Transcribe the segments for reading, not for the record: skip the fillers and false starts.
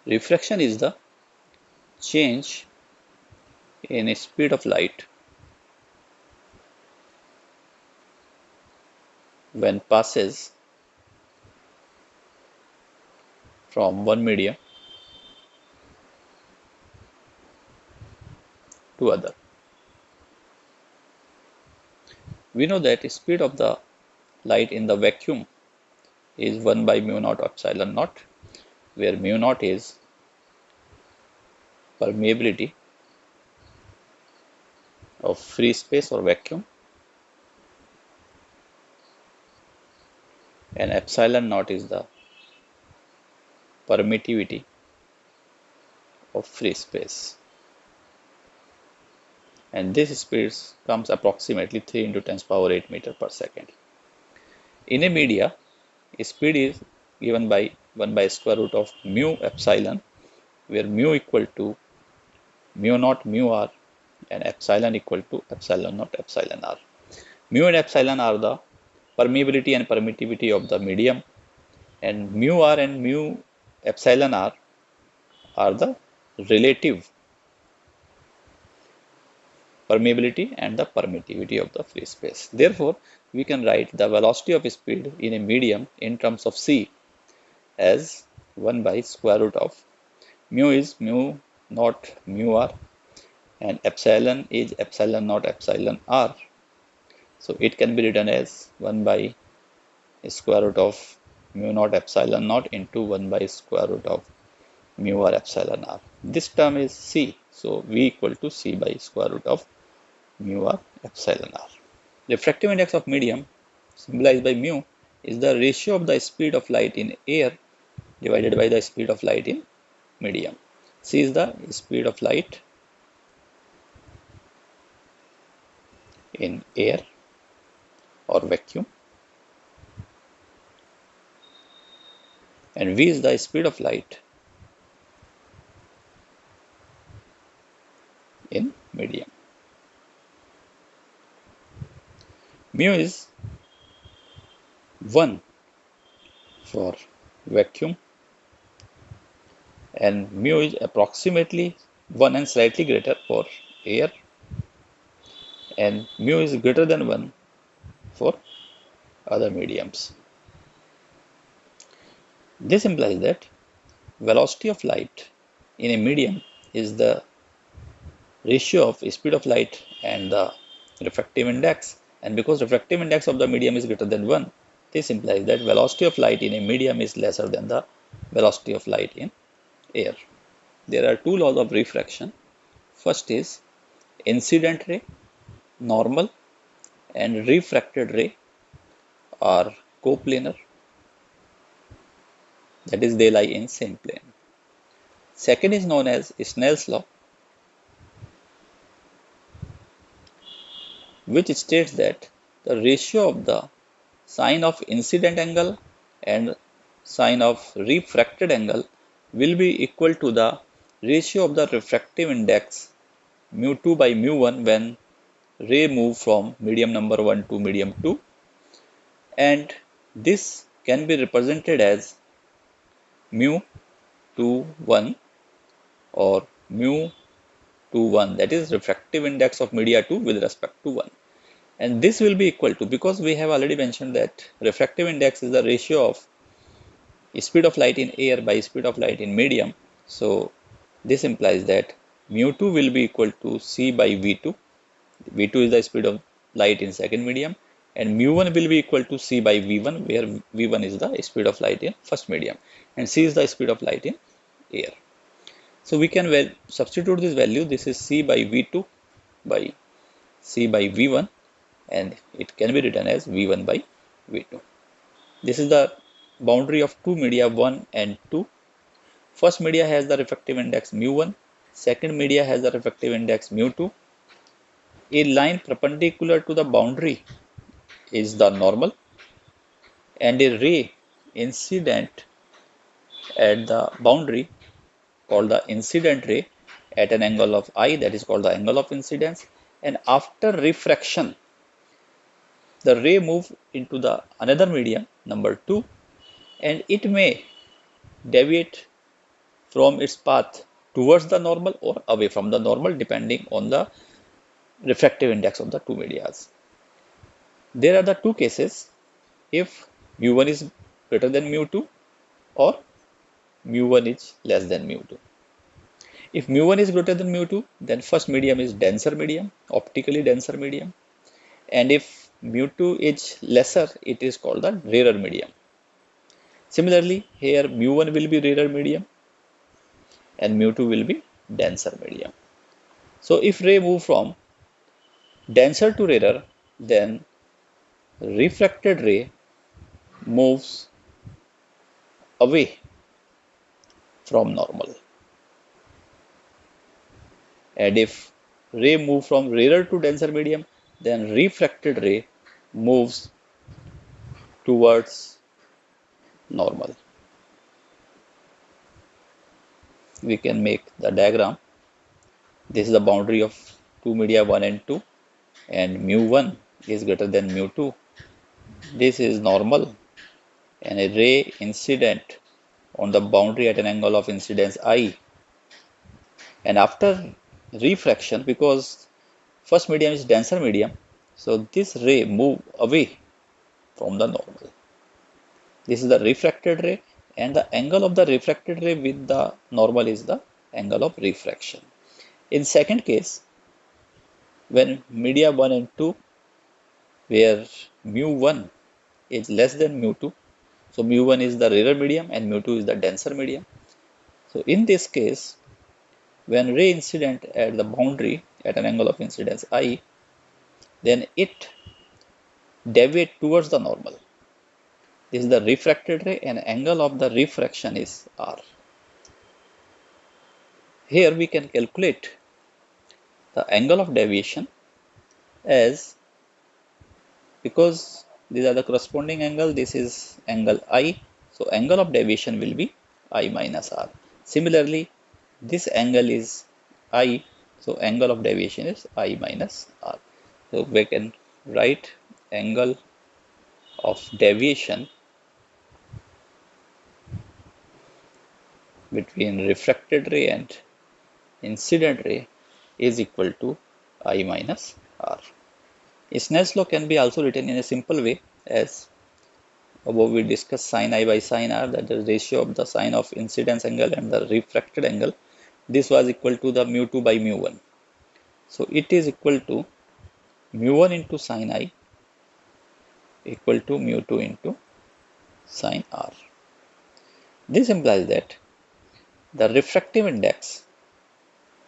Refraction is the change in speed of light when passes from one medium to other. We know that speed of the light in the vacuum is 1 by mu naught epsilon naught, where mu naught is permeability of free space or vacuum, and epsilon naught is the permittivity of free space. And this speed comes approximately 3 into 10 power 8 meter per second. In a media, speed is given by 1 by square root of mu epsilon, where mu equal to mu naught mu r and epsilon equal to epsilon naught epsilon r. Mu and epsilon are the permeability and permittivity of the medium, and mu r and mu epsilon r are the relative permeability and the permittivity of the free space. Therefore, we can write the velocity of speed in a medium in terms of c as 1 by square root of mu is mu naught mu r and epsilon is epsilon naught epsilon r. So it can be written as 1 by square root of mu naught epsilon naught into 1 by square root of mu r epsilon r. This term is c, so v equal to c by square root of mu r epsilon r. Refractive index of medium, symbolized by mu, is the ratio of the speed of light in air divided by the speed of light in medium. C is the speed of light in air or vacuum, and V is the speed of light in medium. Mu is 1 for vacuum, and mu is approximately 1 and slightly greater for air, and mu is greater than 1 for other mediums. This implies that velocity of light in a medium is the ratio of speed of light and the refractive index, and because refractive index of the medium is greater than 1, this implies that velocity of light in a medium is lesser than the velocity of light in air. There are two laws of refraction. First is incident ray, normal, and refracted ray are coplanar, that is, they lie in same plane. Second is known as Snell's law, which states that the ratio of the sine of incident angle and sine of refracted angle will be equal to the ratio of the refractive index mu2 by mu1 when ray move from medium number 1 to medium 2, and this can be represented as mu to 1 or mu to 1, that is refractive index of media 2 with respect to 1. And this will be equal to, because we have already mentioned that refractive index is the ratio of speed of light in air by speed of light in medium. So this implies that mu2 will be equal to c by v2. v2 is the speed of light in second medium, and mu1 will be equal to c by v1, where v1 is the speed of light in first medium, and c is the speed of light in air. So we can substitute this value. This is c by v2 by c by v1, and it can be written as v1 by v2. This is the boundary of two media 1 and 2. First media has the refractive index mu1, second media has the refractive index mu2. A line perpendicular to the boundary is the normal, and a ray incident at the boundary called the incident ray at an angle of I, that is called the angle of incidence, and after refraction the ray move into the another medium number 2, and it may deviate from its path towards the normal or away from the normal depending on the refractive index of the two medias. There are the two cases if mu1 is greater than mu2 or mu1 is less than mu2. If mu1 is greater than mu2, then first medium is denser medium, optically denser medium. And if mu2 is lesser, it is called the rarer medium. Similarly, here mu1 will be rarer medium and mu2 will be denser medium. So if ray move from denser to rarer, then refracted ray moves away from normal. And if ray move from rarer to denser medium, then refracted ray moves towards normal. We can make the diagram. This is the boundary of two media 1 and 2, and mu1 is greater than mu2. This is normal, and a ray incident on the boundary at an angle of incidence I. And after refraction, because first medium is denser medium, so this ray move away from the normal. This is the refracted ray, and the angle of the refracted ray with the normal is the angle of refraction. In second case, when media 1 and 2, where mu1 is less than mu2, so mu1 is the rarer medium and mu2 is the denser medium. So in this case, when ray incident at the boundary at an angle of incidence I, then it deviate towards the normal. This is the refracted ray, and angle of the refraction is R. Here we can calculate the angle of deviation as, because these are the corresponding angle, this is angle I, so angle of deviation will be I minus R. Similarly, this angle is I, so angle of deviation is I minus R. So we can write angle of deviation between refracted ray and incident ray is equal to I minus R. Snell's law can be also written in a simple way as above we discussed sin I by sin R, that the ratio of the sine of incidence angle and the refracted angle. This was equal to the mu2 by mu1. So it is equal to mu1 into sin I equal to mu2 into sin R. This implies that the refractive index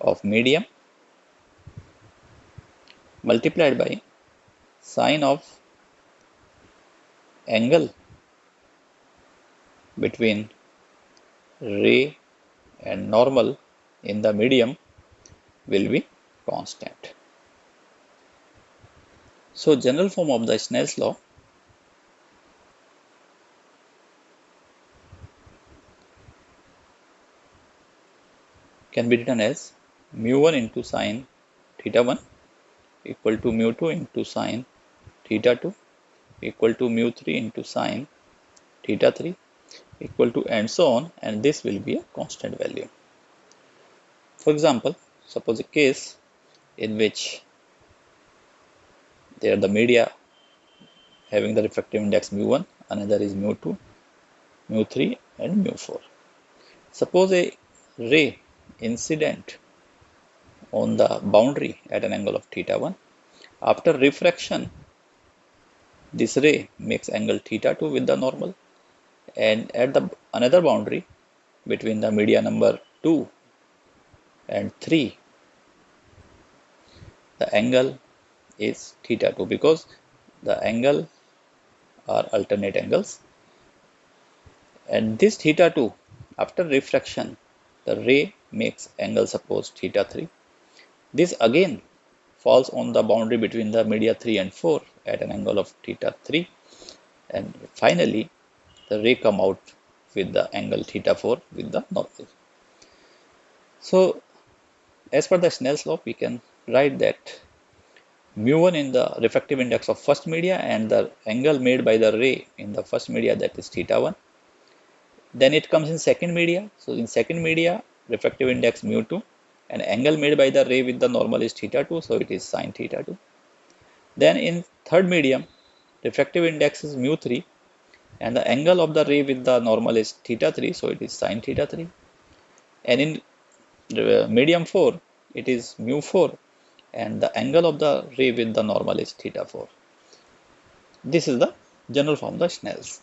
of medium multiplied by sine of angle between ray and normal in the medium will be constant. So general form of the Snell's law can be written as mu1 into sine theta 1 equal to mu2 into sine theta 2 equal to mu3 into sine theta 3 equal to, and so on, and this will be a constant value. For example, suppose a case in which there are the media having the refractive index mu1, another is mu2, mu3 and mu4. Suppose a ray incident on the boundary at an angle of theta 1. After refraction, this ray makes angle theta 2 with the normal, and at the another boundary between the media number 2 and 3, the angle is theta 2 because the angle are alternate angles, and this theta 2 after refraction the ray makes angle suppose theta 3. This again falls on the boundary between the media 3 and 4 at an angle of theta 3, and finally the ray come out with the angle theta 4 with the normal. So as per the Snell's law, we can write that mu1 in the refractive index of first media and the angle made by the ray in the first media, that is theta 1, Then it comes in second media. So in second media, refractive index mu2, and angle made by the ray with the normal is theta 2, so it is sine theta 2. Then in third medium, refractive index is mu3, and the angle of the ray with the normal is theta 3, so it is sine theta 3. And in medium 4, it is mu4, and the angle of the ray with the normal is theta 4. This is the general form of the Snell's.